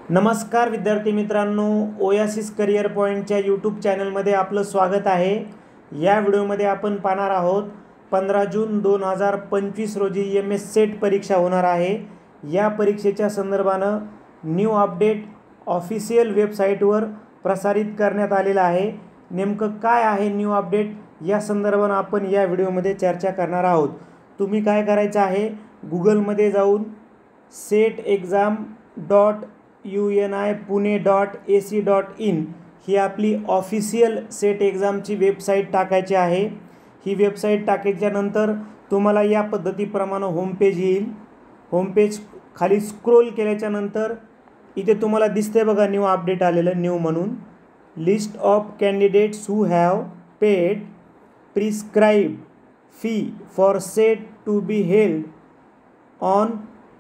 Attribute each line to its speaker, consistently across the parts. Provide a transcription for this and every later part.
Speaker 1: नमस्कार विद्यार्थी मित्रांनो, ओयासिस करियर पॉईंटच्या यूट्यूब चॅनलमध्ये आपलं स्वागत आहे। या व्हिडिओमध्ये आपण पाहणार आहोत 15 जून 2025 रोजी MS सेट परीक्षा होणार आहे। या परीक्षेच्या संदर्भानं न्यू अपडेट ऑफिशियल वेबसाईटवर प्रसारित करण्यात आलेला आहे। नेमकं काय आहे न्यू अपडेट या संदर्भानं आपण या व्हिडिओमध्ये चर्चा करणार आहोत। तुम्ही काय करायचं आहे, गूगलमध्ये जाऊन setexam.unipune.ac.in ही आपली ऑफिशियल सेट एक्झामची वेबसाईट टाकायची आहे। ही वेबसाईट टाकायच्यानंतर तुम्हाला या पद्धतीप्रमाणे होमपेज येईल। होमपेज खाली स्क्रोल केल्याच्यानंतर इथे तुम्हाला दिसते बघा न्यू अपडेट आलेलं, न्यू म्हणून list of candidates who have paid prescribed fee for SET to be held on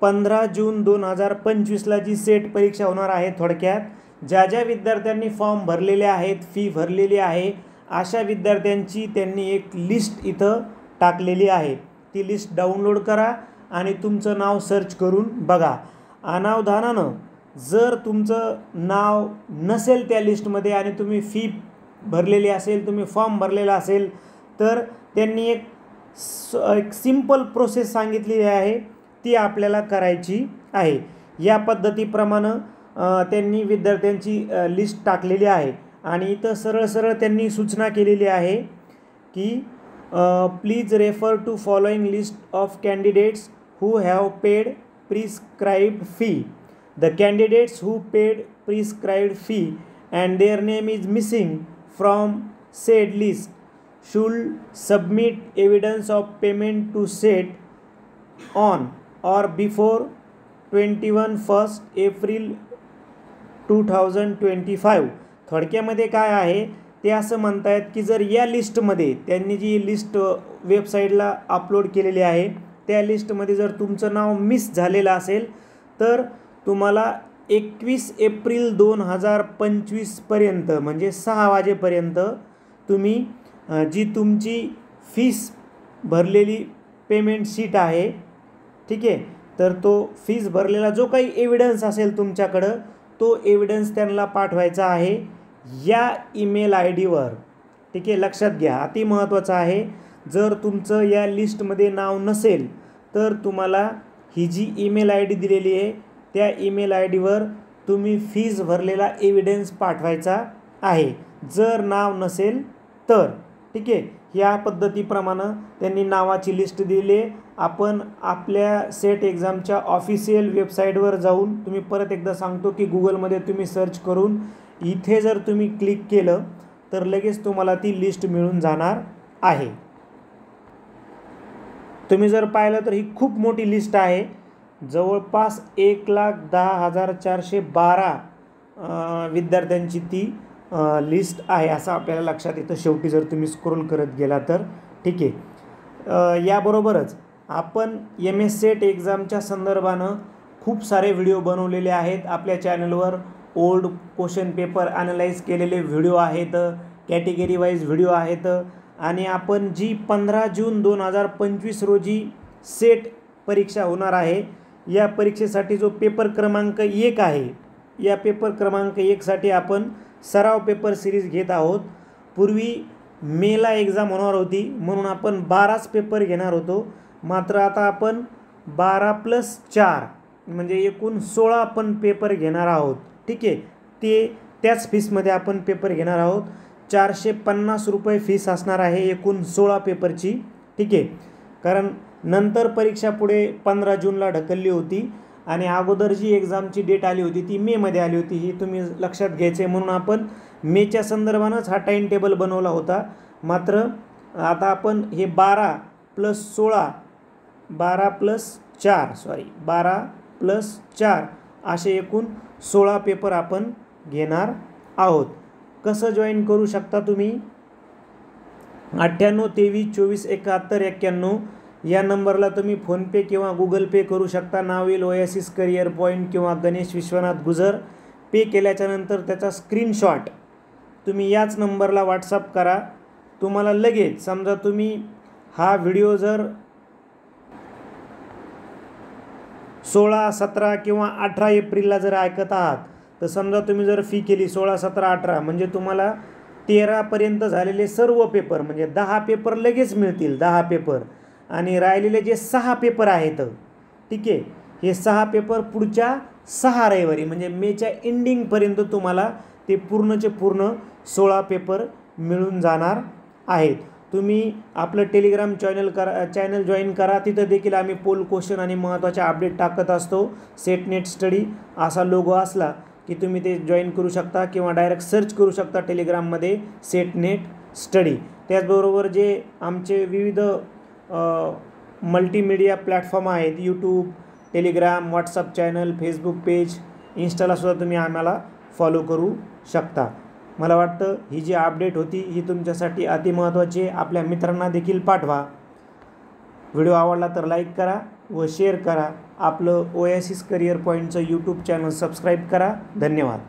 Speaker 1: 15 June 2025ला जी सेट परीक्षा होणार आहे। थोडक्यात ज्या ज्या विद्यार्थ्यांनी फॉर्म भरलेले आहेत, फी भरलेली आहे, अशा विद्यार्थ्यांची त्यांनी एक लिस्ट इथं टाकलेली आहे। ती लिस्ट डाउनलोड करा आणि तुमचं नाव सर्च करून बघा। अनावधानानं जर तुमचं नाव नसेल त्या लिस्टमध्ये आणि तुम्ही फी भरलेली असेल, तुम्ही फॉर्म भरलेला असेल, तर त्यांनी एक सिंपल प्रोसेस सांगितलेली आहे, ती आपल्याला करायची आहे। या पद्धतीप्रमाणे त्यांनी विद्यार्थ्यांची लिस्ट टाकलेली आहे आणि इथं सरळ सरळ त्यांनी सूचना केलेली आहे की please refer to following list of candidates who have paid prescribed fee. The candidates who paid prescribed fee and their name is missing from said list should submit evidence of payment to set on or before 21 April 2025। थोडक्यामध्ये काय आहे ते असं म्हणतायत की जर या लिस्टमध्ये त्यांनी जी लिस्ट वेबसाईटला अपलोड केलेली आहे त्या लिस्टमध्ये जर तुमचं नाव मिस झालेलं असेल तर तुम्हाला 21 एप्रिल 2025 पर्यंत म्हणजे 6 वाजेपर्यंत तुम्ही जी तुमची फीस भरलेली पेमेंट शीट आहे, ठीक आहे, तर तो फीस भरलेला जो काही एव्हिडन्स असेल तुमच्याकडं तो एव्हिडन्स त्यांना पाठवायचा आहे या ईमेल ID-वर। ठीक आहे, लक्षात घ्या, अति महत्त्वाचं आहे। जर तुमचं या लिस्टमध्ये नाव नसेल तर तुम्हाला ही जी ईमेल ID दिलेली आहे त्या ईमेल ID-वर तुम्ही फीस भरलेला एव्हिडन्स पाठवायचा आहे, जर नाव नसेल तर। ठीक आहे, या पद्धतीप्रमाणे त्यांनी नावाची लिस्ट दिली आहे। आपण आपल्या सेट एक्झामच्या ऑफिशियल वेबसाईटवर जाऊन, तुम्ही परत एकदा सांगतो की गूगलमध्ये तुम्ही सर्च करून इथे जर तुम्ही क्लिक केलं तर लगेच तुम्हाला ती लिस्ट मिळून जाणार आहे। तुम्ही जर पाहिलं तर ही खूप मोठी लिस्ट आहे, जवळपास 1,10,412 विद्यार्थ्यांची ती लिस्ट आहे असं आपल्याला लक्षात येतं शेवटी जर तुम्ही स्क्रोल करत गेला तर। ठीक आहे, याबरोबरच आपण MS सेट एक्झामच्या संदर्भानं खूप सारे व्हिडिओ बनवलेले आहेत आपल्या चॅनलवर। ओल्ड क्वेश्चन पेपर ॲनलाइज केलेले व्हिडिओ आहेत, कॅटेगरी वाईज व्हिडिओ आहेत आणि आपण जी 15 जून 2025 रोजी सेट परीक्षा होणार आहे या परीक्षेसाठी जो पेपर क्रमांक 1 आहे, या पेपर क्रमांक 1 साठी आपण सराव पेपर सिरीज घेत आहोत। पूर्वी मेला एक्झाम होणार होती म्हणून आपण 12च पेपर घेणार होतो, मात्र आता आपण 12+4 म्हणजे एकूण 16 आपण पेपर घेणार आहोत। ठीक आहे, त्याच फीसमध्ये आपण पेपर घेणार आहोत। 450 रुपये फीस असणार आहे एकूण 16 पेपरची। ठीक आहे, कारण नंतर परीक्षा पुढे 15 जूनला ढकलली होती आणि अगोदर जी एक्झामची डेट आली होती ती मेमध्ये आली होती, ही तुम्ही लक्षात घ्यायचे, म्हणून आपण मेच्या संदर्भानंच हा टाईम टेबल बनवला होता। मात्र आता आपण हे 12+4 असे एकूण 16 पेपर आपण घेणार आहोत। कसं जॉईन करू शकता तुम्ही? 98 23 24 71 91 या नंबरला तुम्ही फोनपे किंवा गूगल पे करू शकता। नाव येईल ओयासिस करियर पॉईंट किंवा गणेश विश्वनाथ गुजर। पे केल्याच्यानंतर त्याचा स्क्रीनशॉट तुम्ही याच नंबरला व्हॉट्सअप करा। तुम्हाला लगेच, समजा तुम्ही हा व्हिडिओ जर 16, 17 किंवा 18 एप्रिलला जर ऐकत आहात तर समजा तुम्ही जर फी केली 16, 17, 18 म्हणजे तुम्हाला 13पर्यंत झालेले सर्व पेपर म्हणजे 10 पेपर लगेच मिळतील, 10 पेपर. आणि राहिलेले जे 6 पेपर आहेत, ठीक आहे, हे 6 पेपर पुढच्या 6 रविवारी म्हणजे मेच्या एंडिंगपर्यंत तुम्हाला ते पूर्णचे पूर्ण 16 पेपर मिळून जाणार आहेत. तुम्ही आपलं टेलिग्राम चॅनल जॉईन करा. तिथं देखील आम्ही पोल क्वेश्चन आणि महत्त्वाचे अपडेट टाकत असतो. सेट नेट स्टडी असा लोगो असला की तुम्ही ते जॉईन करू शकता किंवा डायरेक्ट सर्च करू शकता टेलिग्राममध्ये सेट नेट स्टडी. त्याचबरोबर जे आमचे विविध मल्टीमीडिया प्लॅटफॉर्म आहेत, YouTube, Telegram, WhatsApp channel, Facebook page, इंस्टालासुद्धा तुम्ही आम्हाला फॉलो करू शकता. मला वाटतं ही जी अपडेट होती ही तुमच्यासाठी अतिमहत्त्वाची आहे. आपल्या मित्रांना देखील पाठवा. व्हिडिओ आवडला तर लाईक करा व शेअर करा. आपलं ओएसिस करिअर पॉईंटचं यूट्यूब चॅनल सबस्क्राईब करा. धन्यवाद.